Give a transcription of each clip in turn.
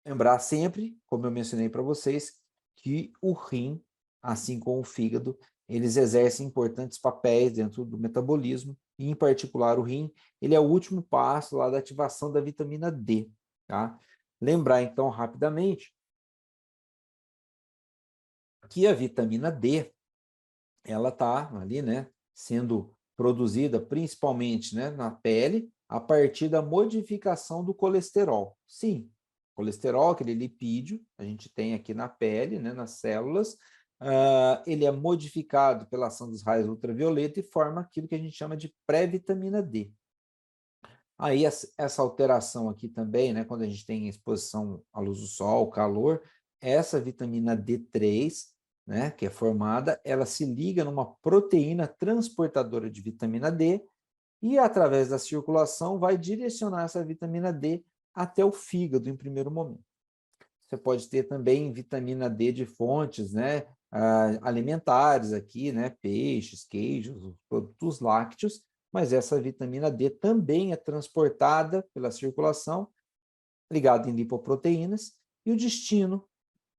Lembrar sempre, como eu mencionei para vocês, que o rim, assim como o fígado, eles exercem importantes papéis dentro do metabolismo, e em particular o rim, ele é o último passo lá da ativação da vitamina D, tá? Lembrar então rapidamente que a vitamina D, ela está ali, né, sendo produzida principalmente, né, na pele, a partir da modificação do colesterol. Sim, colesterol, aquele lipídio, a gente tem aqui na pele, né, nas células, ele é modificado pela ação dos raios ultravioleta e forma aquilo que a gente chama de pré-vitamina D. Aí essa alteração aqui também, né, quando a gente tem exposição à luz do sol, calor, essa vitamina D3, né, que é formada, ela se liga numa proteína transportadora de vitamina D e, através da circulação, vai direcionar essa vitamina D até o fígado em primeiro momento. Você pode ter também vitamina D de fontes, né, alimentares aqui, né, peixes, queijos, produtos lácteos, mas essa vitamina D também é transportada pela circulação, ligada em lipoproteínas, e o destino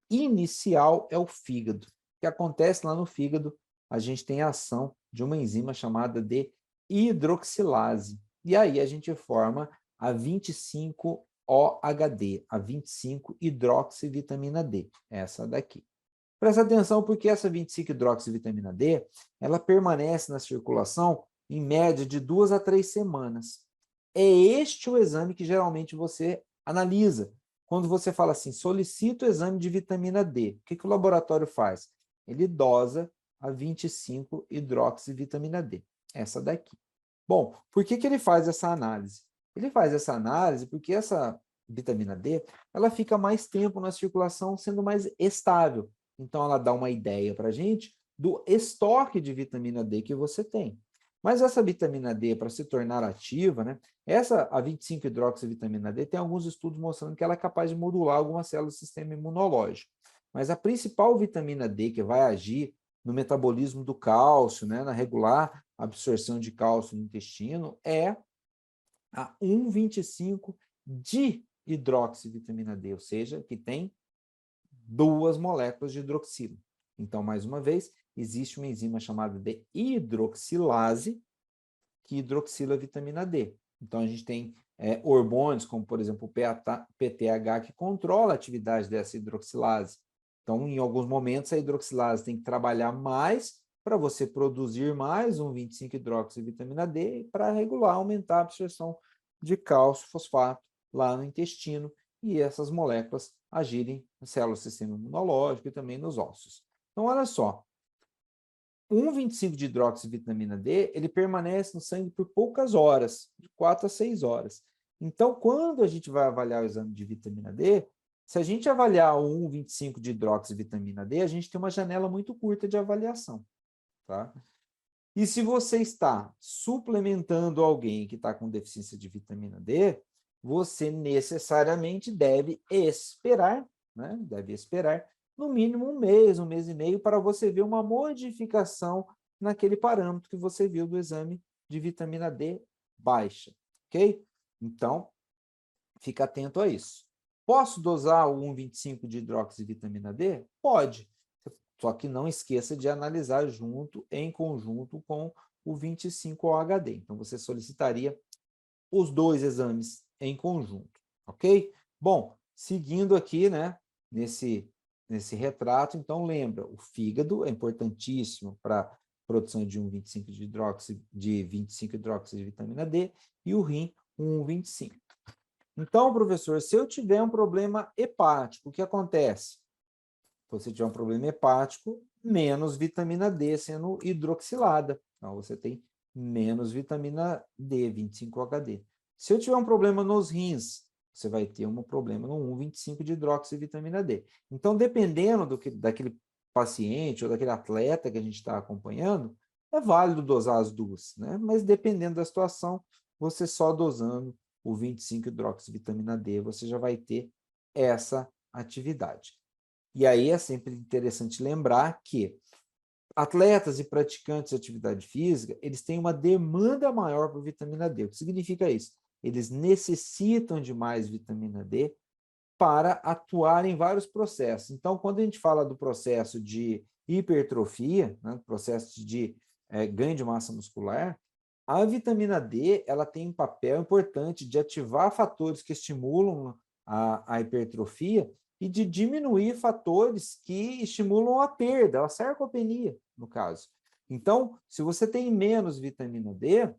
inicial é o fígado. O que acontece lá no fígado? A gente tem a ação de uma enzima chamada de hidroxilase. E aí a gente forma a 25-OHD, a 25-hidroxivitamina D, essa daqui. Presta atenção porque essa 25-hidroxivitamina D, ela permanece na circulação em média de 2 a 3 semanas. É este o exame que geralmente você analisa. Quando você fala assim, solicita o exame de vitamina D, o que o laboratório faz? Ele dosa a 25-hidroxivitamina D, essa daqui. Bom, por que ele faz essa análise? Ele faz essa análise porque essa vitamina D, ela fica mais tempo na circulação sendo mais estável. Então, ela dá uma ideia para a gente do estoque de vitamina D que você tem. Mas essa vitamina D, para se tornar ativa, né, a 25-hidroxivitamina D, tem alguns estudos mostrando que ela é capaz de modular algumas células do sistema imunológico. Mas a principal vitamina D que vai agir no metabolismo do cálcio, né, na regular absorção de cálcio no intestino, é a 1,25 de hidroxivitamina D, ou seja, que tem duas moléculas de hidroxila. Então, mais uma vez, existe uma enzima chamada de hidroxilase que hidroxila a vitamina D. Então, a gente tem hormônios, como, por exemplo, o PTH, que controla a atividade dessa hidroxilase. Então, em alguns momentos, a hidroxilase tem que trabalhar mais para você produzir mais um 25-hidroxivitamina D para regular, aumentar a absorção de cálcio, fosfato lá no intestino e essas moléculas agirem nas células do sistema imunológico e também nos ossos. Então, olha só, 1,25 de hidroxivitamina D, ele permanece no sangue por poucas horas, de 4 a 6 horas. Então, quando a gente vai avaliar o exame de vitamina D, se a gente avaliar o 1,25 de hidroxivitamina D, a gente tem uma janela muito curta de avaliação, tá? E se você está suplementando alguém que está com deficiência de vitamina D, você necessariamente deve esperar, né? Deve esperar no mínimo um mês e meio, para você ver uma modificação naquele parâmetro que você viu do exame de vitamina D baixa, ok? Então, fica atento a isso. Posso dosar o 1,25 de hidroxivitamina D? Pode. Só que não esqueça de analisar junto, em conjunto com o 25-OHD. Então, você solicitaria os dois exames em conjunto, ok? Bom, seguindo aqui, né, nesse retrato, então lembra, o fígado é importantíssimo para a produção de 1,25 de 25 hidróxido de vitamina D e o rim 1,25. Então, professor, se eu tiver um problema hepático, o que acontece? Se você tiver um problema hepático, menos vitamina D sendo hidroxilada. Então, você tem menos vitamina D, 25-HD. Se eu tiver um problema nos rins, você vai ter um problema no 1,25 de hidroxivitamina D. Então, dependendo daquele paciente ou daquele atleta que a gente está acompanhando, é válido dosar as duas, né? Mas dependendo da situação, você só dosando o 25-hidroxivitamina D, você já vai ter essa atividade. E aí é sempre interessante lembrar que atletas e praticantes de atividade física, eles têm uma demanda maior por vitamina D. O que significa isso? Eles necessitam de mais vitamina D para atuar em vários processos. Então, quando a gente fala do processo de hipertrofia, né, processo de ganho de massa muscular, a vitamina D ela tem um papel importante de ativar fatores que estimulam a hipertrofia e de diminuir fatores que estimulam a perda, a sarcopenia, no caso. Então, se você tem menos vitamina D,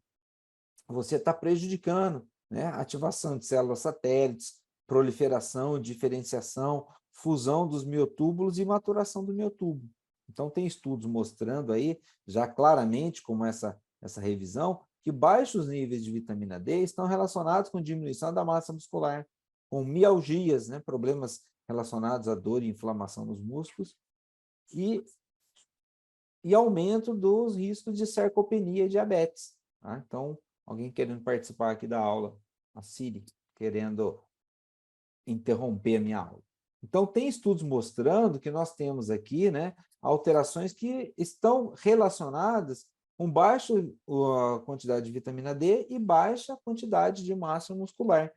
você está prejudicando, né, a ativação de células satélites, proliferação, diferenciação, fusão dos miotúbulos e maturação do miotúbulo. Então, tem estudos mostrando aí, já claramente, como essa revisão, que baixos níveis de vitamina D estão relacionados com diminuição da massa muscular, com mialgias, né, problemas relacionados à dor e inflamação nos músculos, e aumento dos riscos de sarcopenia e diabetes. Tá? Então, alguém querendo participar aqui da aula, a Siri, querendo interromper a minha aula. Então, tem estudos mostrando que nós temos aqui, né, alterações que estão relacionadas com baixa quantidade de vitamina D e baixa quantidade de massa muscular,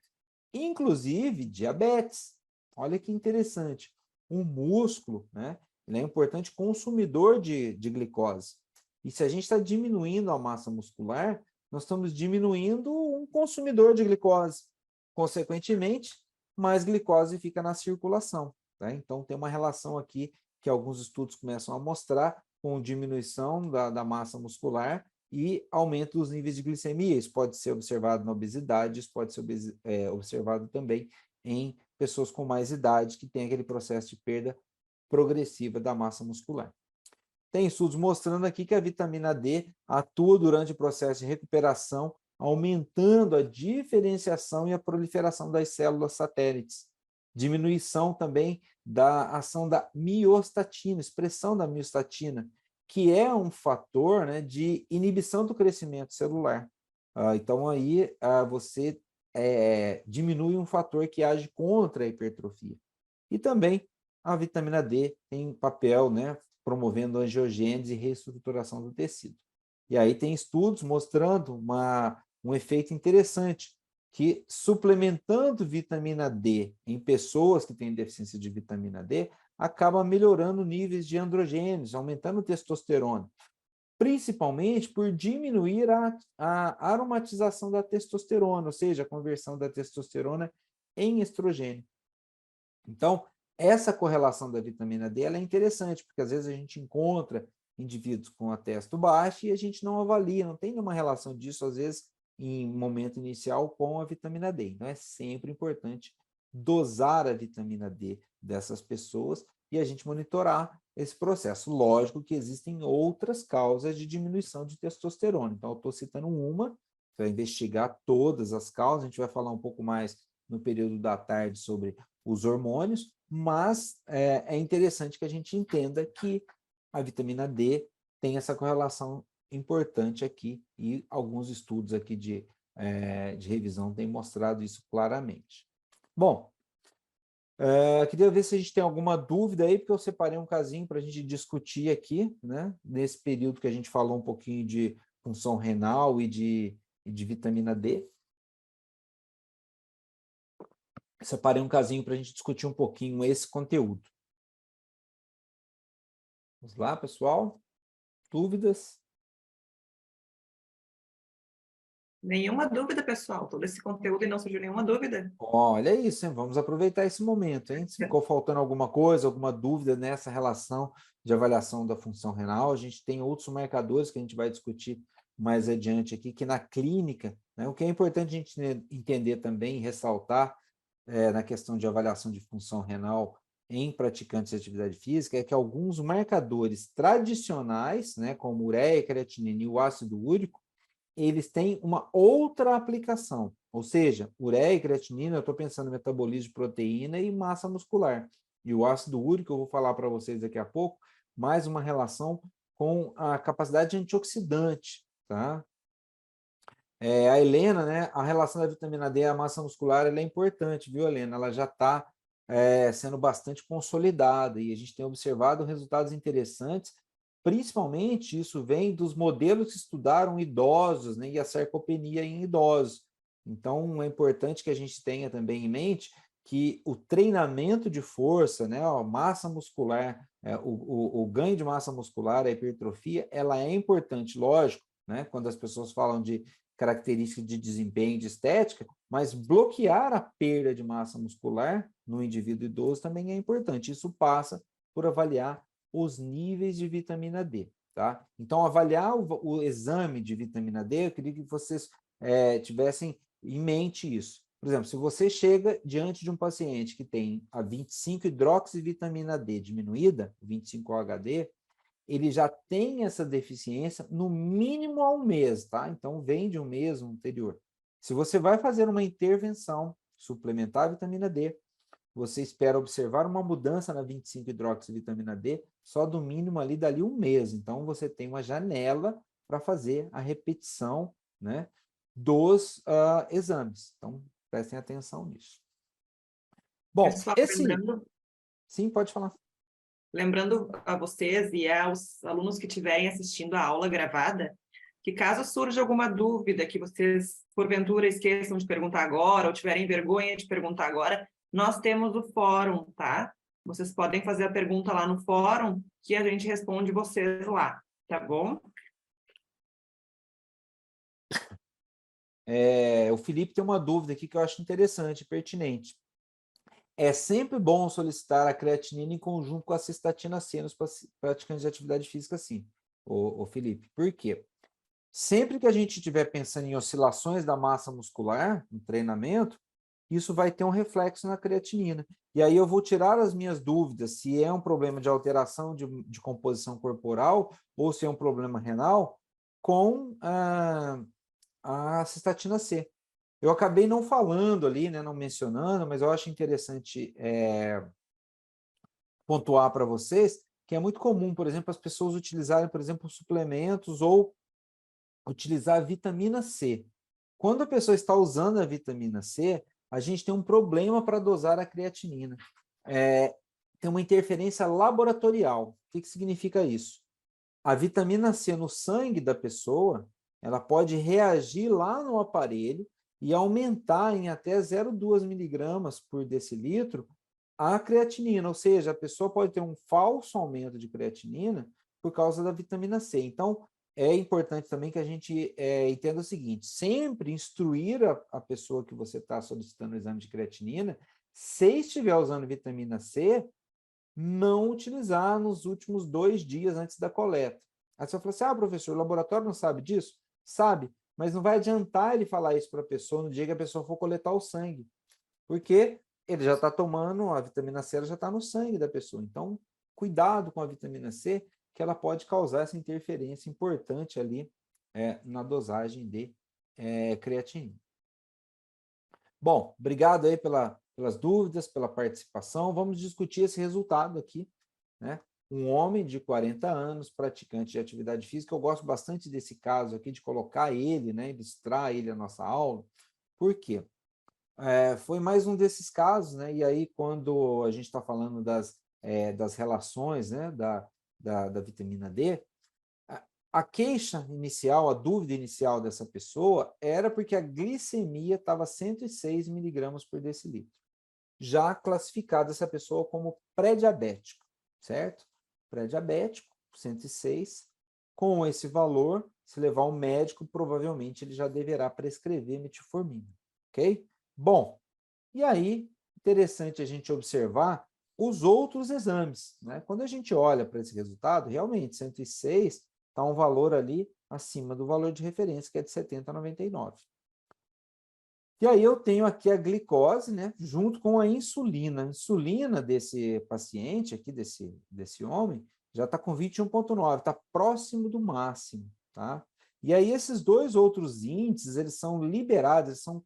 inclusive diabetes. Olha que interessante. O músculo, né, ele é um importante consumidor de glicose. E se a gente está diminuindo a massa muscular, nós estamos diminuindo um consumidor de glicose. Consequentemente, mais glicose fica na circulação. Tá? Então, tem uma relação aqui que alguns estudos começam a mostrar com diminuição da massa muscular e aumento dos níveis de glicemia. Isso pode ser observado na obesidade, isso pode ser observado também em pessoas com mais idade, que tem aquele processo de perda progressiva da massa muscular. Tem estudos mostrando aqui que a vitamina D atua durante o processo de recuperação, aumentando a diferenciação e a proliferação das células satélites. Diminuição também da ação da miostatina, expressão da miostatina, que é um fator, né, de inibição do crescimento celular. Então, aí você diminui um fator que age contra a hipertrofia. E também a vitamina D tem papel, né, promovendo angiogênese e reestruturação do tecido. E aí tem estudos mostrando um efeito interessante, que suplementando vitamina D em pessoas que têm deficiência de vitamina D, acaba melhorando níveis de androgênios, aumentando testosterona, principalmente por diminuir a aromatização da testosterona, ou seja, a conversão da testosterona em estrogênio. Então, essa correlação da vitamina D ela é interessante, porque às vezes a gente encontra indivíduos com a testo baixa e a gente não avalia, não tem nenhuma relação disso, às vezes, em momento inicial com a vitamina D. Então, é sempre importante dosar a vitamina D dessas pessoas e a gente monitorar esse processo. Lógico que existem outras causas de diminuição de testosterona. Então, eu estou citando uma, para investigar todas as causas, a gente vai falar um pouco mais no período da tarde sobre os hormônios, mas é interessante que a gente entenda que a vitamina D tem essa correlação importante aqui, e alguns estudos aqui de revisão têm mostrado isso claramente. Bom, queria ver se a gente tem alguma dúvida aí, porque eu separei um casinho para a gente discutir aqui, né, nesse período que a gente falou um pouquinho de função renal e de vitamina D. Separei um casinho para a gente discutir um pouquinho esse conteúdo. Vamos lá, pessoal? Dúvidas? Nenhuma dúvida, pessoal. Todo esse conteúdo e não surgiu nenhuma dúvida. Olha isso, hein? Vamos aproveitar esse momento, hein? Se ficou faltando alguma coisa, alguma dúvida nessa relação de avaliação da função renal, a gente tem outros marcadores que a gente vai discutir mais adiante aqui, que na clínica, né, o que é importante a gente entender também e ressaltar na questão de avaliação de função renal em praticantes de atividade física, é que alguns marcadores tradicionais, né, como ureia, creatinina e o ácido úrico, eles têm uma outra aplicação, ou seja, ureia e creatinina, eu estou pensando em metabolismo de proteína e massa muscular. E o ácido úrico, eu vou falar para vocês daqui a pouco, mais uma relação com a capacidade antioxidante, tá? A Helena, né, a relação da vitamina D e a massa muscular, ela é importante, viu, Helena? Ela já está sendo bastante consolidada e a gente tem observado resultados interessantes, principalmente isso vem dos modelos que estudaram idosos, né, e a sarcopenia em idosos. Então, é importante que a gente tenha também em mente que o treinamento de força, né, a massa muscular, o ganho de massa muscular, a hipertrofia, ela é importante, lógico, né, quando as pessoas falam de características de desempenho, de estética, mas bloquear a perda de massa muscular no indivíduo idoso também é importante. Isso passa por avaliar os níveis de vitamina D, tá? Então, avaliar o exame de vitamina D, eu queria que vocês tivessem em mente isso. Por exemplo, se você chega diante de um paciente que tem a 25-hidroxivitamina D diminuída, 25-OHD, ele já tem essa deficiência no mínimo há um mês, tá? Então, vem de um mês anterior. Se você vai fazer uma intervenção suplementar a vitamina D, você espera observar uma mudança na 25-hidroxivitamina D só do mínimo ali dali um mês. Então, você tem uma janela para fazer a repetição, né, dos exames. Então, prestem atenção nisso. Bom, Pessoal, Sim, pode falar. lembrando a vocês e aos alunos que estiverem assistindo a aula gravada, que caso surja alguma dúvida que vocês, porventura, esqueçam de perguntar agora ou tiverem vergonha de perguntar agora, nós temos o fórum, tá? Vocês podem fazer a pergunta lá no fórum que a gente responde vocês lá, tá bom? O Felipe tem uma dúvida aqui que eu acho interessante, pertinente. É sempre bom solicitar a creatinina em conjunto com a cistatina C nos praticantes de atividade física, sim, o Felipe. Por quê? Sempre que a gente estiver pensando em oscilações da massa muscular, no treinamento, isso vai ter um reflexo na creatinina. E aí eu vou tirar as minhas dúvidas se é um problema de alteração de composição corporal ou se é um problema renal com a cistatina C. Eu acabei não falando ali, né, não mencionando, mas eu acho interessante pontuar para vocês que é muito comum, por exemplo, as pessoas utilizarem, por exemplo, suplementos ou utilizar a vitamina C. Quando a pessoa está usando a vitamina C, a gente tem um problema para dosar a creatinina. Tem uma interferência laboratorial. O que significa isso? A vitamina C no sangue da pessoa, ela pode reagir lá no aparelho e aumentar em até 0,2 miligramas por decilitro a creatinina, ou seja, a pessoa pode ter um falso aumento de creatinina por causa da vitamina C. Então, é importante também que a gente entenda o seguinte, sempre instruir a pessoa que você está solicitando o exame de creatinina, se estiver usando vitamina C, não utilizar nos últimos 2 dias antes da coleta. Aí você fala assim, professor, o laboratório não sabe disso? Sabe, mas não vai adiantar ele falar isso para a pessoa no dia que a pessoa for coletar o sangue, porque ele já está tomando, a vitamina C ela já está no sangue da pessoa. Então, cuidado com a vitamina C, que ela pode causar essa interferência importante ali na dosagem de creatinina. Bom, obrigado aí pelas dúvidas, pela participação. Vamos discutir esse resultado aqui, né? Um homem de 40 anos, praticante de atividade física. Eu gosto bastante desse caso aqui, de colocar ele, né, ilustrar ele a nossa aula. Por quê? Foi mais um desses casos, né? E aí, quando a gente está falando das relações, né, da vitamina D, a queixa inicial, a dúvida inicial dessa pessoa era porque a glicemia estava 106 miligramas por decilitro. Já classificada essa pessoa como pré-diabético, certo? Pré-diabético, 106. Com esse valor, se levar ao médico, provavelmente ele já deverá prescrever metformina, ok? Bom, e aí, interessante a gente observar os outros exames, né? Quando a gente olha para esse resultado, realmente, 106 está um valor ali acima do valor de referência, que é de 70 a 99. E aí eu tenho aqui a glicose, né, junto com a insulina. A insulina desse paciente aqui, desse homem, já está com 21,9, está próximo do máximo, tá? E aí esses dois outros índices, eles são liberados, eles são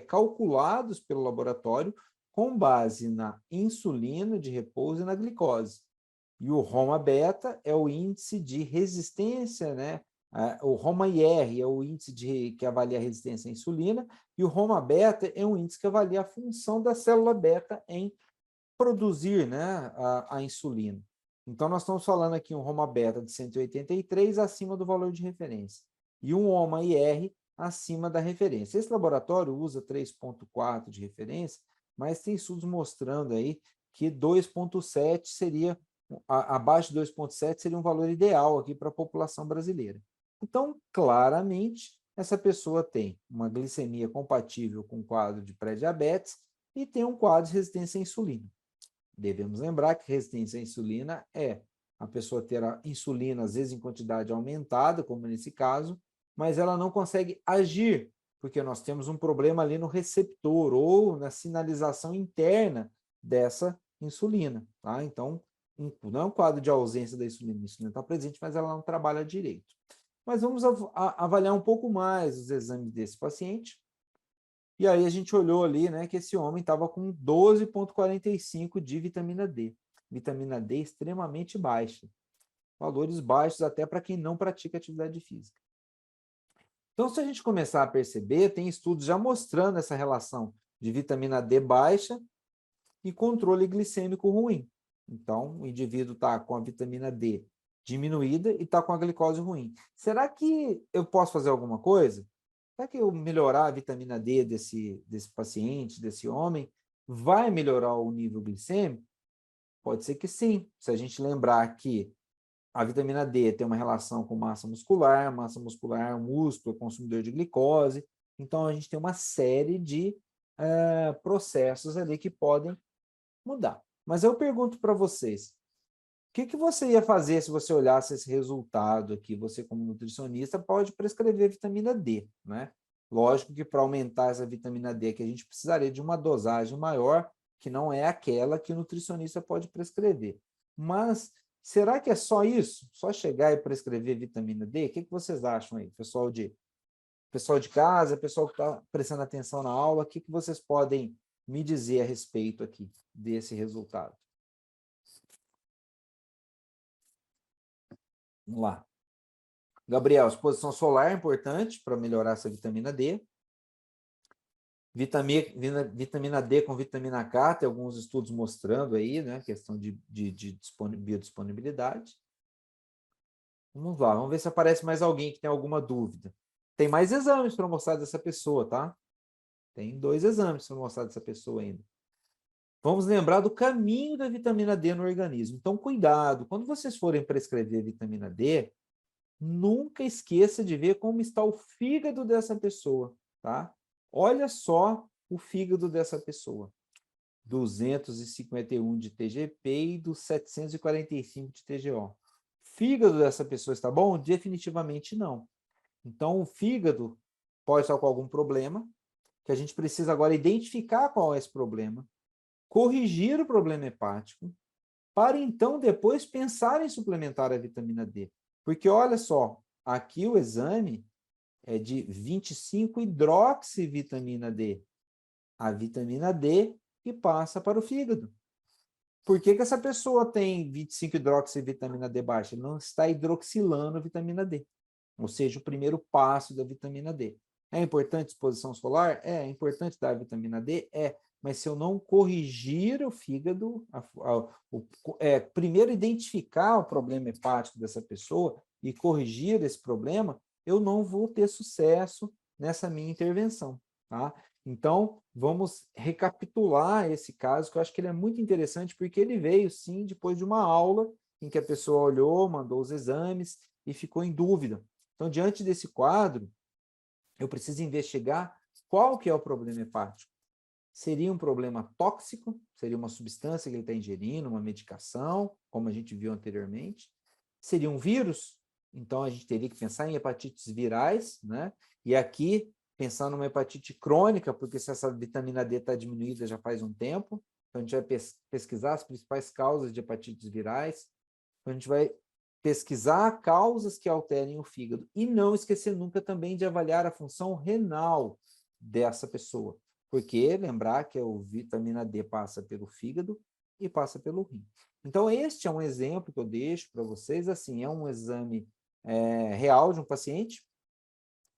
calculados pelo laboratório com base na insulina de repouso e na glicose. E o Roma-beta é o índice de resistência, né? O Roma-IR é o índice que avalia a resistência à insulina, e o Roma-beta é um índice que avalia a função da célula beta em produzir, né, a insulina. Então, nós estamos falando aqui um Roma-beta de 183 acima do valor de referência, e um Roma-IR acima da referência. Esse laboratório usa 3,4 de referência, mas tem estudos mostrando aí que 2,7 seria, abaixo de 2,7 seria um valor ideal aqui para a população brasileira. Então, claramente, essa pessoa tem uma glicemia compatível com o quadro de pré-diabetes e tem um quadro de resistência à insulina. Devemos lembrar que resistência à insulina é a pessoa ter a insulina, às vezes, em quantidade aumentada, como nesse caso, mas ela não consegue agir, porque nós temos um problema ali no receptor ou na sinalização interna dessa insulina, tá? Então, não é um quadro de ausência da insulina, a insulina está presente, mas ela não trabalha direito. Mas vamos avaliar um pouco mais os exames desse paciente. E aí a gente olhou ali, né, que esse homem estava com 12,45 de vitamina D. Vitamina D extremamente baixa. Valores baixos até para quem não pratica atividade física. Então, se a gente começar a perceber, tem estudos já mostrando essa relação de vitamina D baixa e controle glicêmico ruim. Então, o indivíduo está com a vitamina D diminuída e está com a glicose ruim. Será que eu posso fazer alguma coisa? Será que eu melhorar a vitamina D desse paciente, desse homem, vai melhorar o nível glicêmico? Pode ser que sim. Se a gente lembrar que a vitamina D tem uma relação com massa muscular músculo, consumidor de glicose. Então, a gente tem uma série de processos ali que podem mudar. Mas eu pergunto para vocês, o que você ia fazer se você olhasse esse resultado aqui? Você, como nutricionista, pode prescrever vitamina D, né? Lógico que para aumentar essa vitamina D, que a gente precisaria de uma dosagem maior, que não é aquela que o nutricionista pode prescrever. Mas será que é só isso? Só chegar e prescrever vitamina D? O que vocês acham aí, pessoal de casa, pessoal que está prestando atenção na aula? O que vocês podem me dizer a respeito aqui desse resultado? Vamos lá. Gabriel, exposição solar é importante para melhorar essa vitamina D. Vitamina D com vitamina K, tem alguns estudos mostrando aí, né, questão de biodisponibilidade. Vamos lá, vamos ver se aparece mais alguém que tem alguma dúvida. Tem mais exames para mostrar dessa pessoa, tá? Tem 2 exames para mostrar dessa pessoa ainda. Vamos lembrar do caminho da vitamina D no organismo. Então, cuidado, quando vocês forem prescrever vitamina D, nunca esqueça de ver como está o fígado dessa pessoa, tá? Olha só o fígado dessa pessoa. 251 de TGP e dos 745 de TGO. O fígado dessa pessoa está bom? Definitivamente não. Então, o fígado pode estar com algum problema, que a gente precisa agora identificar qual é esse problema, corrigir o problema hepático, para então depois pensar em suplementar a vitamina D. Porque olha só, aqui o exame é de 25 hidroxivitamina D. A vitamina D que passa para o fígado. Por que essa pessoa tem 25 hidroxivitamina D baixa? Ele não está hidroxilando a vitamina D. Ou seja, o primeiro passo da vitamina D. É importante exposição solar? É importante dar a vitamina D? É. Mas se eu não corrigir o fígado, primeiro identificar o problema hepático dessa pessoa e corrigir esse problema, eu não vou ter sucesso nessa minha intervenção, tá? Então, vamos recapitular esse caso, que eu acho que ele é muito interessante, porque ele veio, sim, depois de uma aula em que a pessoa olhou, mandou os exames e ficou em dúvida. Então, diante desse quadro, eu preciso investigar qual que é o problema hepático. Seria um problema tóxico? Seria uma substância que ele está ingerindo, uma medicação, como a gente viu anteriormente? Seria um vírus? Então, a gente teria que pensar em hepatites virais, né? E aqui, pensar numa hepatite crônica, porque se essa vitamina D está diminuída já faz um tempo, então a gente vai pesquisar as principais causas de hepatites virais, então a gente vai pesquisar causas que alterem o fígado e não esquecer nunca também de avaliar a função renal dessa pessoa, porque lembrar que a vitamina D passa pelo fígado e passa pelo rim. Então, este é um exemplo que eu deixo para vocês, assim, é um exame real de um paciente,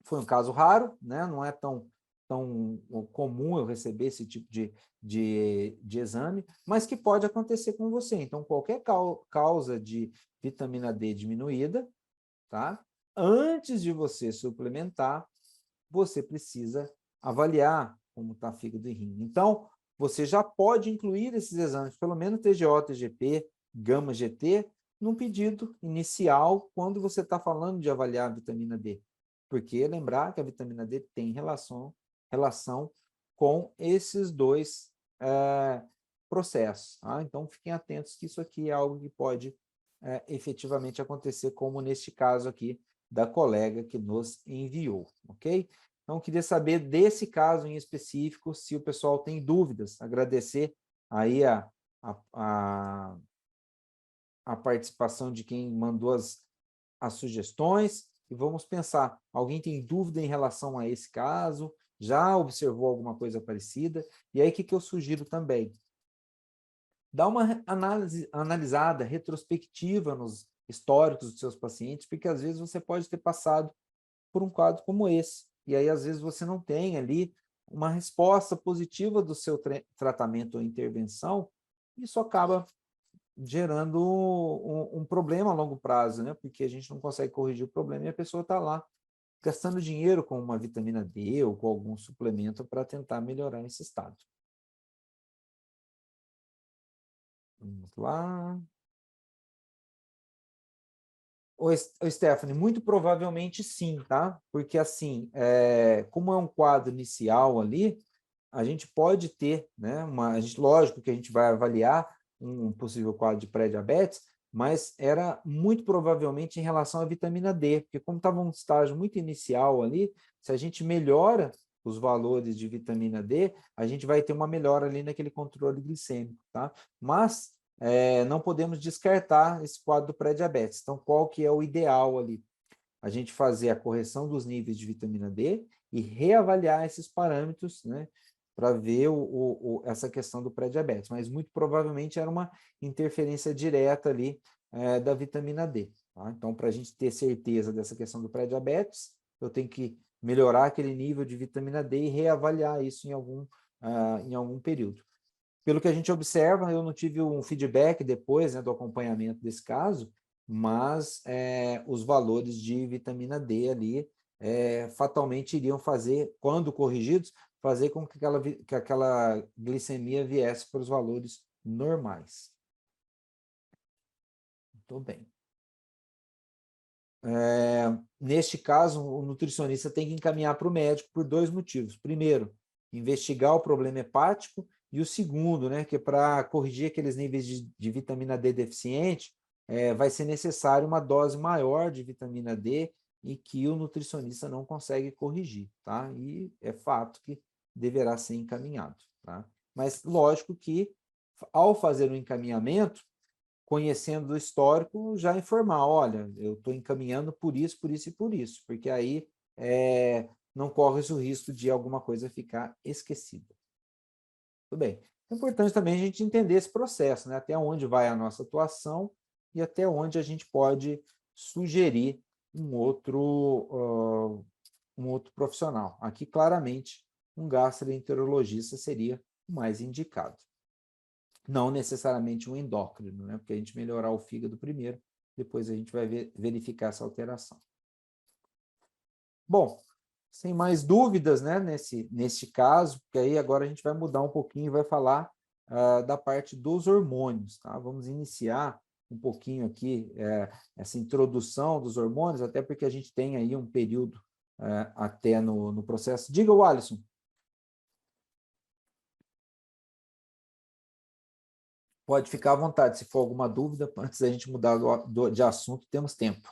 foi um caso raro, né? Não é tão comum eu receber esse tipo de exame, mas que pode acontecer com você. Então, qualquer causa de vitamina D diminuída, tá? Antes de você suplementar, você precisa avaliar como está fígado e rim. Então, você já pode incluir esses exames, pelo menos TGO, TGP, Gama GT, num pedido inicial, quando você está falando de avaliar a vitamina D. Porque lembrar que a vitamina D tem relação com esses dois processos. Tá? Então, fiquem atentos que isso aqui é algo que pode efetivamente acontecer, como neste caso aqui da colega que nos enviou, ok? Então, queria saber desse caso em específico, se o pessoal tem dúvidas, agradecer aí a participação de quem mandou as sugestões, e vamos pensar, alguém tem dúvida em relação a esse caso? Já observou alguma coisa parecida? E aí, o que eu sugiro também? Dá uma analisada retrospectiva nos históricos dos seus pacientes, porque às vezes você pode ter passado por um quadro como esse, e aí às vezes você não tem ali uma resposta positiva do seu tratamento ou intervenção, e isso acaba gerando um problema a longo prazo, né? Porque a gente não consegue corrigir o problema e a pessoa está lá gastando dinheiro com uma vitamina D ou com algum suplemento para tentar melhorar esse estado. Vamos lá. Ô, Stephanie, muito provavelmente sim, tá? Porque assim, como é um quadro inicial ali, a gente pode ter, né? Lógico que a gente vai avaliar um possível quadro de pré-diabetes, mas era muito provavelmente em relação à vitamina D, porque como estava um estágio muito inicial ali, se a gente melhora os valores de vitamina D, a gente vai ter uma melhora ali naquele controle glicêmico, tá? Mas não podemos descartar esse quadro do pré-diabetes. Então, qual que é o ideal ali? A gente fazer a correção dos níveis de vitamina D e reavaliar esses parâmetros, né, para ver essa questão do pré-diabetes. Mas muito provavelmente era uma interferência direta ali da vitamina D. Tá? Então, para a gente ter certeza dessa questão do pré-diabetes, eu tenho que melhorar aquele nível de vitamina D e reavaliar isso em algum período. Pelo que a gente observa, eu não tive um feedback depois, né, do acompanhamento desse caso, mas os valores de vitamina D ali fatalmente iriam fazer, quando corrigidos, fazer com que aquela glicemia viesse para os valores normais. Muito bem. Neste caso, o nutricionista tem que encaminhar para o médico por dois motivos. Primeiro, investigar o problema hepático, e o segundo, né, que é para corrigir aqueles níveis de vitamina D deficiente, vai ser necessário uma dose maior de vitamina D e que o nutricionista não consegue corrigir, tá? E é fato que deverá ser encaminhado, tá? Mas lógico que, ao fazer o encaminhamento, conhecendo o histórico, já informar, olha, eu estou encaminhando por isso, por isso e por isso, porque aí não corre o risco de alguma coisa ficar esquecida. Tudo bem. É importante também a gente entender esse processo, né? Até onde vai a nossa atuação e até onde a gente pode sugerir um outro profissional. Aqui, claramente, um gastroenterologista seria o mais indicado. Não necessariamente um endócrino, né? Porque a gente melhorar o fígado primeiro, depois a gente vai verificar essa alteração. Bom, sem mais dúvidas, né, nesse caso, porque aí agora a gente vai mudar um pouquinho e vai falar da parte dos hormônios, tá? Vamos iniciar um pouquinho aqui essa introdução dos hormônios, até porque a gente tem aí um período até no processo. Diga, Alisson. Pode ficar à vontade, se for alguma dúvida, antes da gente mudar de assunto, temos tempo.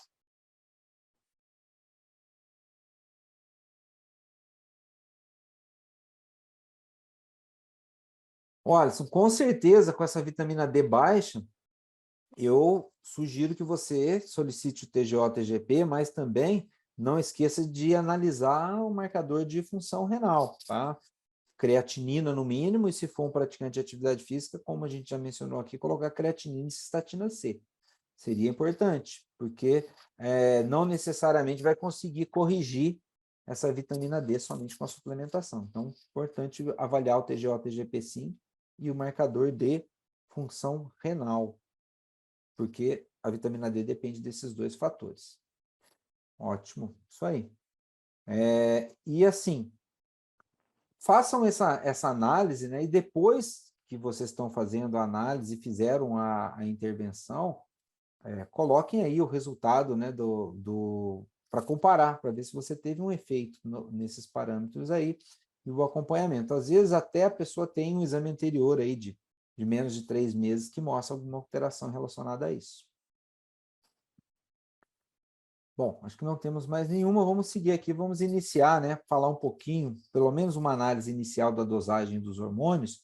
Olha, com certeza, com essa vitamina D baixa, eu sugiro que você solicite o TGO-TGP, mas também não esqueça de analisar o marcador de função renal, tá? Creatinina no mínimo, e se for um praticante de atividade física, como a gente já mencionou aqui, colocar creatinina e cistatina C. Seria importante, porque não necessariamente vai conseguir corrigir essa vitamina D somente com a suplementação. Então, é importante avaliar o TGO-TGP sim e o marcador de função renal, porque a vitamina D depende desses dois fatores. Ótimo, isso aí. E assim, façam essa análise, né? E depois que vocês estão fazendo a análise e fizeram a intervenção, coloquem aí o resultado, né, para comparar, para ver se você teve um efeito nesses parâmetros aí e o acompanhamento. Às vezes até a pessoa tem um exame anterior aí de menos de 3 meses que mostra alguma alteração relacionada a isso. Bom, acho que não temos mais nenhuma, vamos seguir aqui, vamos iniciar, né, falar um pouquinho, pelo menos uma análise inicial da dosagem dos hormônios.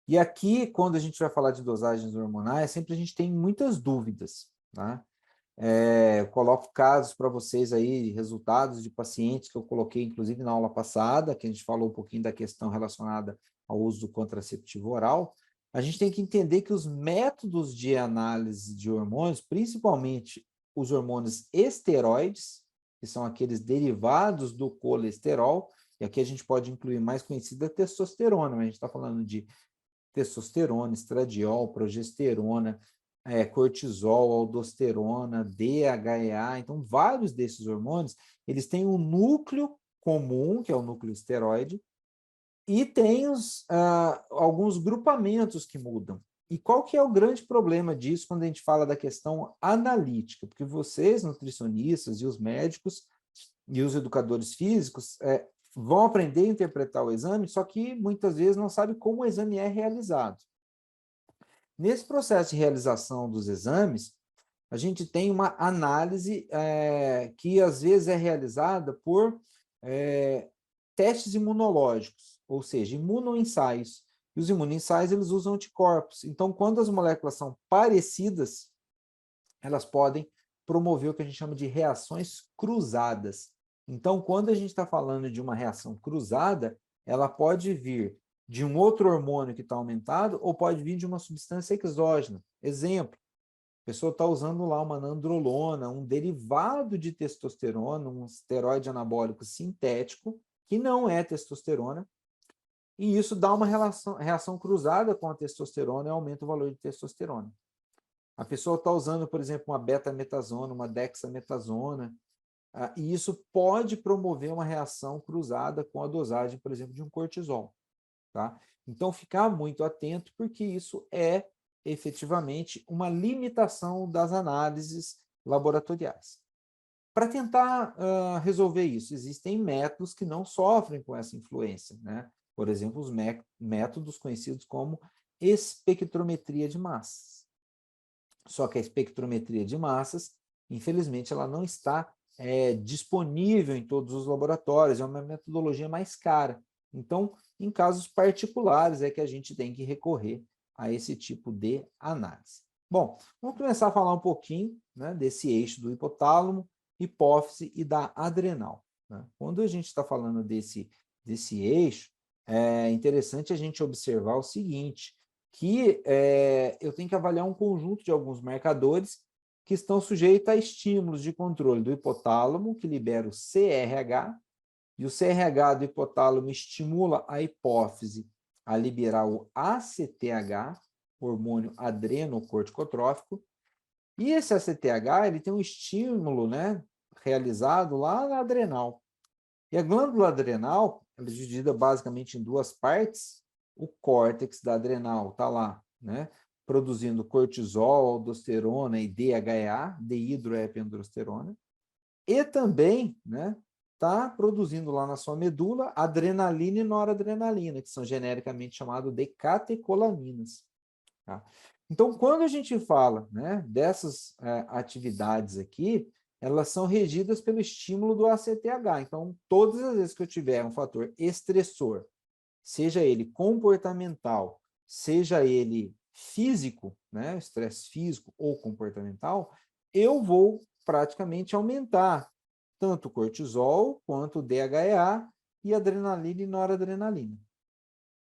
E aqui, quando a gente vai falar de dosagens hormonais, sempre a gente tem muitas dúvidas, tá? Eu coloco casos para vocês aí, resultados de pacientes que eu coloquei, inclusive, na aula passada, que a gente falou um pouquinho da questão relacionada ao uso do contraceptivo oral. A gente tem que entender que os métodos de análise de hormônios, principalmente os hormônios esteroides, que são aqueles derivados do colesterol, e aqui a gente pode incluir mais conhecida a testosterona, mas a gente está falando de testosterona, estradiol, progesterona, cortisol, aldosterona, DHEA, então vários desses hormônios, eles têm um núcleo comum, que é o núcleo esteroide, e tem alguns grupamentos que mudam. E qual que é o grande problema disso quando a gente fala da questão analítica? Porque vocês, nutricionistas e os médicos e os educadores físicos, vão aprender a interpretar o exame, só que muitas vezes não sabem como o exame é realizado. Nesse processo de realização dos exames, a gente tem uma análise que às vezes é realizada por testes imunológicos, ou seja, imunoensaios. E os imunoensaios, eles usam anticorpos. Então, quando as moléculas são parecidas, elas podem promover o que a gente chama de reações cruzadas. Então, quando a gente está falando de uma reação cruzada, ela pode vir de um outro hormônio que está aumentado ou pode vir de uma substância exógena. Exemplo, a pessoa está usando lá uma nandrolona, um derivado de testosterona, um esteroide anabólico sintético, que não é testosterona, e isso dá uma reação cruzada com a testosterona e aumenta o valor de testosterona. A pessoa está usando, por exemplo, uma beta-metasona, uma dexametasona, e isso pode promover uma reação cruzada com a dosagem, por exemplo, de um cortisol. Tá? Então, ficar muito atento, porque isso é efetivamente uma limitação das análises laboratoriais. Para tentar resolver isso, existem métodos que não sofrem com essa influência, né? Por exemplo, os métodos conhecidos como espectrometria de massas. Só que a espectrometria de massas, infelizmente, ela não está disponível em todos os laboratórios, é uma metodologia mais cara. Então, em casos particulares, é que a gente tem que recorrer a esse tipo de análise. Bom, vamos começar a falar um pouquinho, né, desse eixo do hipotálamo, hipófise e da adrenal. Né? Quando a gente está falando desse eixo, é interessante a gente observar o seguinte, que eu tenho que avaliar um conjunto de alguns marcadores que estão sujeitos a estímulos de controle do hipotálamo, que libera o CRH, e o CRH do hipotálamo estimula a hipófise a liberar o ACTH, hormônio adrenocorticotrófico, e esse ACTH ele tem um estímulo, né, realizado lá na adrenal. E a glândula adrenal ela é dividida basicamente em duas partes. O córtex da adrenal está lá, né, produzindo cortisol, aldosterona e DHEA, dehidroepiandrosterona, e também, né, está produzindo lá na sua medula adrenalina e noradrenalina, que são genericamente chamados de catecolaminas. Tá? Então, quando a gente fala, né, dessas atividades aqui, elas são regidas pelo estímulo do ACTH. Então, todas as vezes que eu tiver um fator estressor, seja ele comportamental, seja ele físico, né, estresse físico ou comportamental, eu vou praticamente aumentar tanto o cortisol quanto o DHEA e adrenalina e noradrenalina.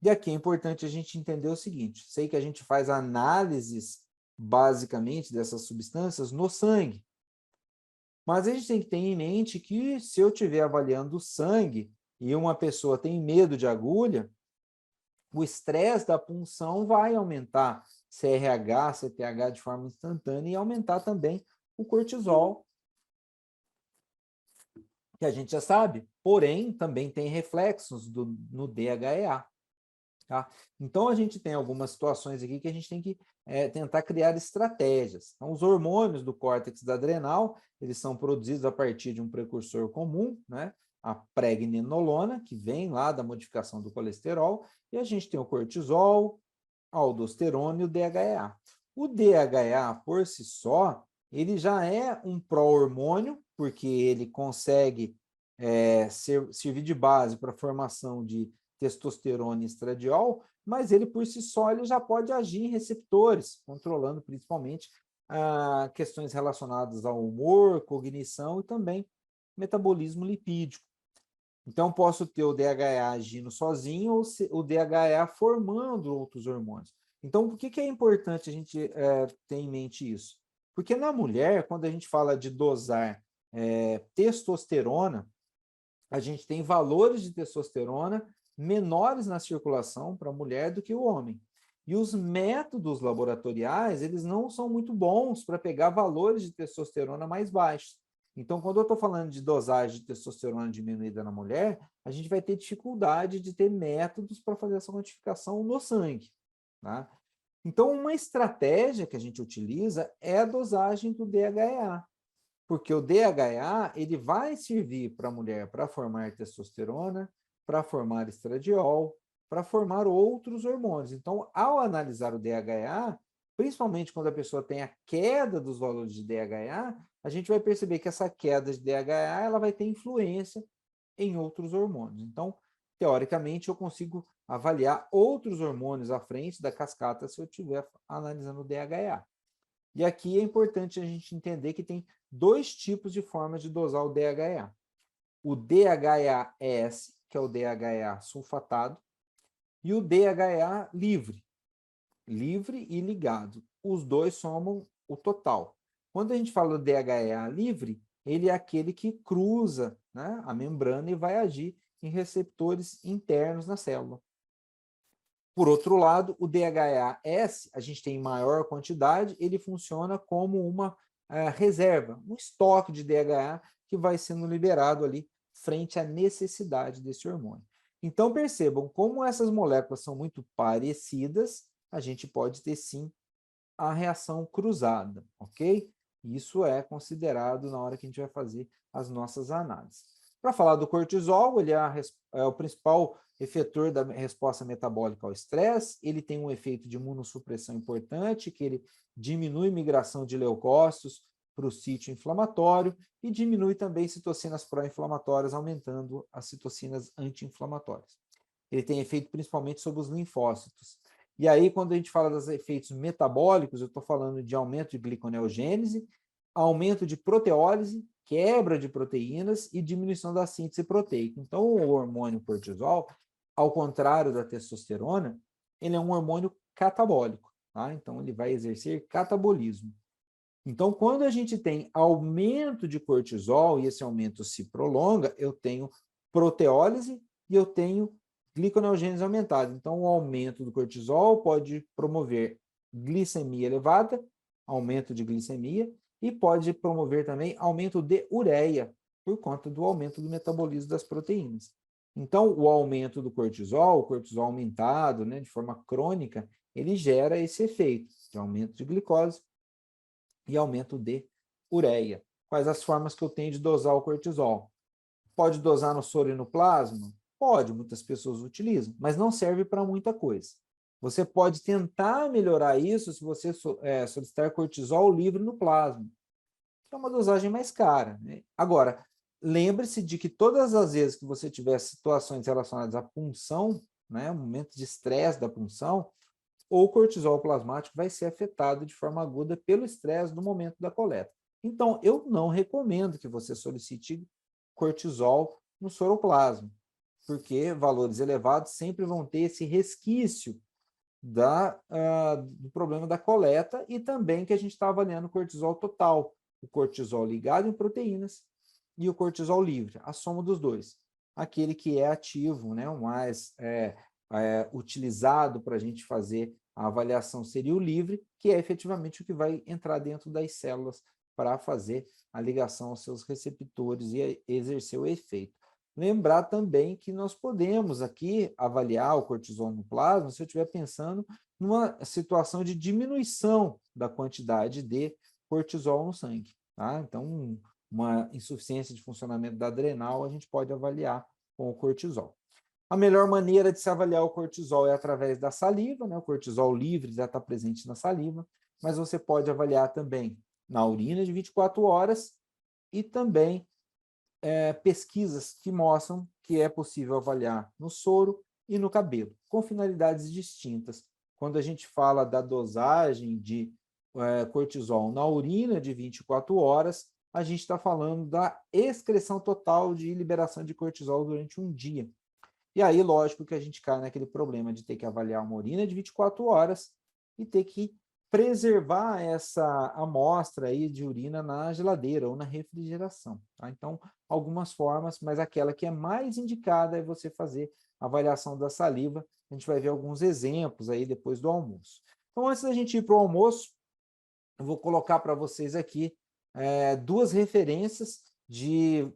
E aqui é importante a gente entender o seguinte, sei que a gente faz análises basicamente dessas substâncias no sangue, mas a gente tem que ter em mente que se eu estiver avaliando o sangue e uma pessoa tem medo de agulha, o estresse da punção vai aumentar CRH, CTH de forma instantânea e aumentar também o cortisol que a gente já sabe, porém também tem reflexos no DHEA. Tá? Então, a gente tem algumas situações aqui que a gente tem que tentar criar estratégias. Então, os hormônios do córtex adrenal, eles são produzidos a partir de um precursor comum, né? A pregnenolona, que vem lá da modificação do colesterol, e a gente tem o cortisol, a aldosterona e o DHEA. O DHEA, por si só, ele já é um pró-hormônio, porque ele consegue servir de base para a formação de testosterona e estradiol, mas ele por si só ele já pode agir em receptores, controlando principalmente questões relacionadas ao humor, cognição e também metabolismo lipídico. Então, posso ter o DHEA agindo sozinho ou o DHEA formando outros hormônios. Então, por que é importante a gente ter em mente isso? Porque na mulher, quando a gente fala de dosar testosterona, a gente tem valores de testosterona menores na circulação para a mulher do que o homem. E os métodos laboratoriais, eles não são muito bons para pegar valores de testosterona mais baixos. Então, quando eu estou falando de dosagem de testosterona diminuída na mulher, a gente vai ter dificuldade de ter métodos para fazer essa quantificação no sangue. Tá? Então, uma estratégia que a gente utiliza é a dosagem do DHEA, porque o DHEA ele vai servir para a mulher para formar testosterona, para formar estradiol, para formar outros hormônios. Então, ao analisar o DHEA, principalmente quando a pessoa tem a queda dos valores de DHEA, a gente vai perceber que essa queda de DHEA ela vai ter influência em outros hormônios. Então, teoricamente, eu consigo avaliar outros hormônios à frente da cascata se eu estiver analisando o DHEA. E aqui é importante a gente entender que tem dois tipos de formas de dosar o DHEA. O DHEA-S, que é o DHEA sulfatado, e o DHEA livre, livre e ligado. Os dois somam o total. Quando a gente fala do DHEA livre, ele é aquele que cruza, né, a membrana e vai agir em receptores internos na célula. Por outro lado, o DHEA-S, a gente tem maior quantidade, ele funciona como uma reserva, um estoque de DHA que vai sendo liberado ali frente à necessidade desse hormônio. Então, percebam, como essas moléculas são muito parecidas, a gente pode ter sim a reação cruzada, ok? Isso é considerado na hora que a gente vai fazer as nossas análises. Para falar do cortisol, ele é o principal efetor da resposta metabólica ao estresse, ele tem um efeito de imunossupressão importante, que ele diminui migração de leucócitos para o sítio inflamatório e diminui também citocinas pró-inflamatórias, aumentando as citocinas anti-inflamatórias. Ele tem efeito principalmente sobre os linfócitos. E aí, quando a gente fala dos efeitos metabólicos, eu estou falando de aumento de gliconeogênese, aumento de proteólise, quebra de proteínas e diminuição da síntese proteica. Então, o hormônio cortisol, ao contrário da testosterona, ele é um hormônio catabólico, tá? Então, ele vai exercer catabolismo. Então, quando a gente tem aumento de cortisol e esse aumento se prolonga, eu tenho proteólise e eu tenho gliconeogênese aumentada. Então, o aumento do cortisol pode promover glicemia elevada, aumento de glicemia, e pode promover também aumento de ureia, por conta do aumento do metabolismo das proteínas. Então, o aumento do cortisol, o cortisol aumentado, né, de forma crônica, ele gera esse efeito de aumento de glicose e aumento de ureia. Quais as formas que eu tenho de dosar o cortisol? Pode dosar no soro e no plasma? Pode, muitas pessoas utilizam, mas não serve para muita coisa. Você pode tentar melhorar isso se você solicitar cortisol livre no plasma, que é uma dosagem mais cara, né? Agora, lembre-se de que todas as vezes que você tiver situações relacionadas à punção, né, um momento de estresse da punção, o cortisol plasmático vai ser afetado de forma aguda pelo estresse no momento da coleta. Então, eu não recomendo que você solicite cortisol no soroplasma, porque valores elevados sempre vão ter esse resquício do problema da coleta e também que a gente está avaliando o cortisol total, o cortisol ligado em proteínas e o cortisol livre, a soma dos dois. Aquele que é ativo, né, o mais utilizado para a gente fazer a avaliação seria o livre, que é efetivamente o que vai entrar dentro das células para fazer a ligação aos seus receptores e exercer o efeito. Lembrar também que nós podemos aqui avaliar o cortisol no plasma se eu estiver pensando numa situação de diminuição da quantidade de cortisol no sangue, tá? Então, uma insuficiência de funcionamento da adrenal, a gente pode avaliar com o cortisol. A melhor maneira de se avaliar o cortisol é através da saliva, né? O cortisol livre já está presente na saliva, mas você pode avaliar também na urina de 24 horas e também pesquisas que mostram que é possível avaliar no soro e no cabelo, com finalidades distintas. Quando a gente fala da dosagem de cortisol na urina de 24 horas, a gente está falando da excreção total de liberação de cortisol durante um dia. E aí, lógico que a gente cai naquele problema de ter que avaliar uma urina de 24 horas e ter que preservar essa amostra aí de urina na geladeira ou na refrigeração. Tá? Então, algumas formas, mas aquela que é mais indicada é você fazer a avaliação da saliva. A gente vai ver alguns exemplos aí depois do almoço. Então, antes da gente ir para o almoço, eu vou colocar para vocês aqui duas referências de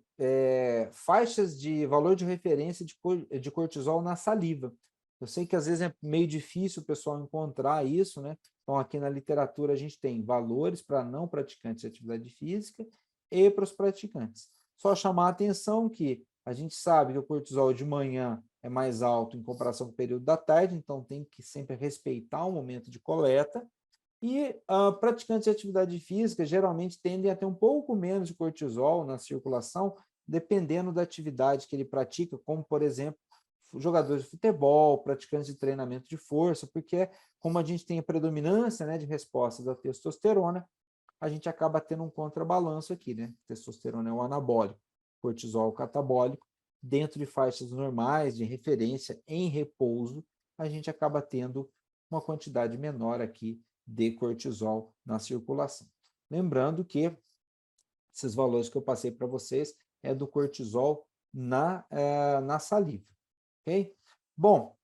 faixas de valor de referência de cortisol na saliva. Eu sei que às vezes é meio difícil o pessoal encontrar isso, né? Então, aqui na literatura a gente tem valores para não praticantes de atividade física e para os praticantes. Só chamar a atenção que a gente sabe que o cortisol de manhã é mais alto em comparação com o período da tarde, então tem que sempre respeitar o momento de coleta. E praticantes de atividade física geralmente tendem a ter um pouco menos de cortisol na circulação, dependendo da atividade que ele pratica, como, por exemplo, jogadores de futebol, praticantes de treinamento de força, porque como a gente tem a predominância, né, de resposta da testosterona, a gente acaba tendo um contrabalanço aqui, né? Testosterona é o anabólico, cortisol é o catabólico. Dentro de faixas normais, de referência em repouso, a gente acaba tendo uma quantidade menor aqui de cortisol na circulação. Lembrando que esses valores que eu passei para vocês é do cortisol na saliva, ok? Bom,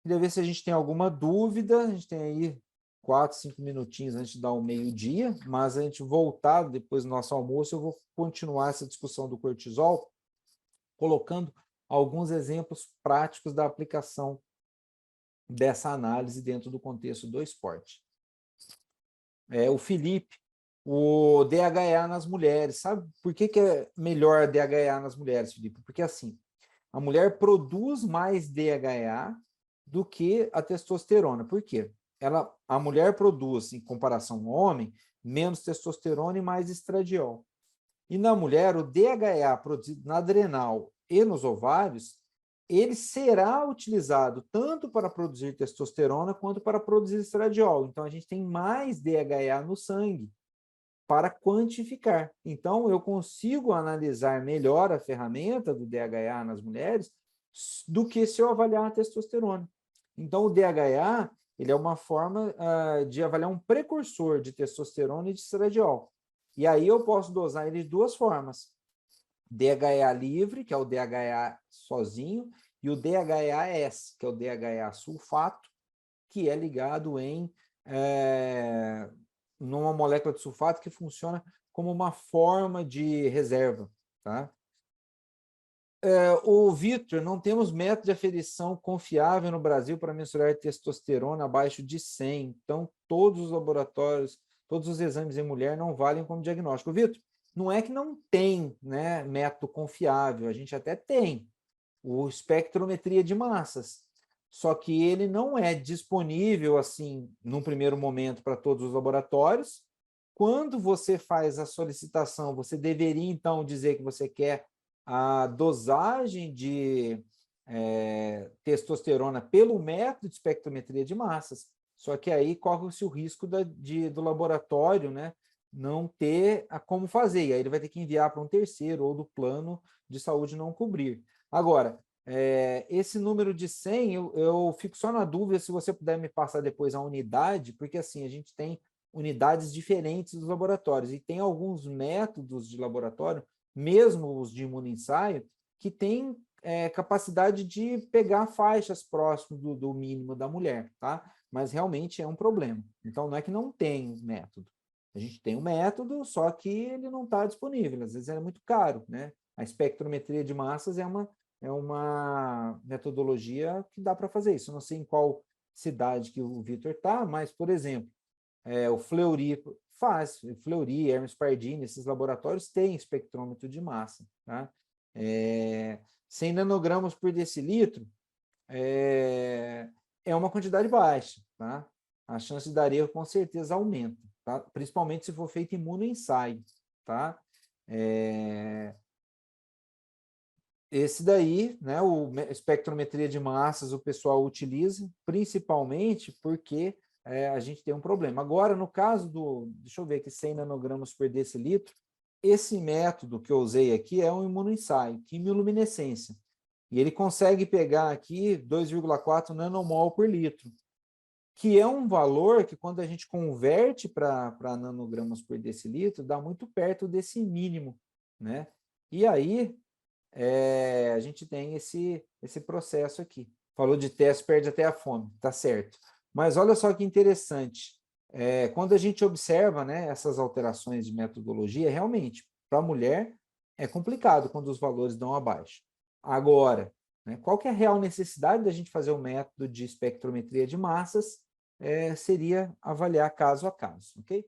queria ver se a gente tem alguma dúvida. A gente tem aí 4, 5 minutinhos antes de dar o meio-dia, mas a gente voltar depois do nosso almoço, eu vou continuar essa discussão do cortisol, colocando alguns exemplos práticos da aplicação dessa análise dentro do contexto do esporte. O Felipe, o DHEA nas mulheres. Sabe por que é melhor DHEA nas mulheres, Felipe? Porque assim, a mulher produz mais DHEA do que a testosterona. Por quê? A mulher produz, em comparação ao homem, menos testosterona e mais estradiol. E na mulher, o DHEA produzido na adrenal e nos ovários, ele será utilizado tanto para produzir testosterona quanto para produzir estradiol. Então, a gente tem mais DHEA no sangue para quantificar. Então, eu consigo analisar melhor a ferramenta do DHEA nas mulheres do que se eu avaliar a testosterona. Então, o DHEA ele é uma forma de avaliar um precursor de testosterona e de estradiol. E aí eu posso dosar ele de duas formas. DHEA livre, que é o DHEA sozinho, e o DHEAS, que é o DHEA sulfato, que é ligado numa molécula de sulfato que funciona como uma forma de reserva. Tá? O Vitor, não temos método de aferição confiável no Brasil para mensurar testosterona abaixo de 100. Então, todos os laboratórios, todos os exames em mulher não valem como diagnóstico. Vitor, não é que não tem, né, método confiável, a gente até tem o espectrometria de massas, só que ele não é disponível, assim, num primeiro momento para todos os laboratórios. Quando você faz a solicitação, você deveria, então, dizer que você quer a dosagem de testosterona pelo método de espectrometria de massas, só que aí corre-se o risco do laboratório, né, não ter como fazer, e aí ele vai ter que enviar para um terceiro ou do plano de saúde não cobrir. Agora, esse número de 100, eu fico só na dúvida se você puder me passar depois a unidade, porque assim, a gente tem unidades diferentes dos laboratórios, e tem alguns métodos de laboratório, mesmo os de imunoensaio, que têm capacidade de pegar faixas próximas do mínimo da mulher, tá? mas realmente é um problema. Então, não é que não tem método. A gente tem um método, só que ele não está disponível. Às vezes é muito caro, né? A espectrometria de massas é uma metodologia que dá para fazer isso. Eu não sei em qual cidade que o Vitor está, mas, por exemplo, o Fleury faz, o Fleury, Hermes Pardini, esses laboratórios têm espectrômetro de massa, tá? 100 nanogramas por decilitro é uma quantidade baixa, tá? A chance de dar erro com certeza aumenta, tá? Principalmente se for feito imunoensaio, tá? Esse daí, né, espectrometria de massas, o pessoal utiliza, principalmente porque a gente tem um problema. Agora, no caso deixa eu ver aqui, 100 nanogramas por decilitro, esse método que eu usei aqui é um imunoensaio, quimiluminescência. E ele consegue pegar aqui 2,4 nanomol por litro, que é um valor que, quando a gente converte para nanogramas por decilitro, dá muito perto desse mínimo, né? E aí, a gente tem esse processo aqui. Falou de teste, perde até a fome, tá certo. Mas olha só que interessante. Quando a gente observa, né, essas alterações de metodologia, realmente, para a mulher, é complicado quando os valores dão abaixo. Agora, né, qual que é a real necessidade da gente fazer o método de espectrometria de massas? Seria avaliar caso a caso, ok?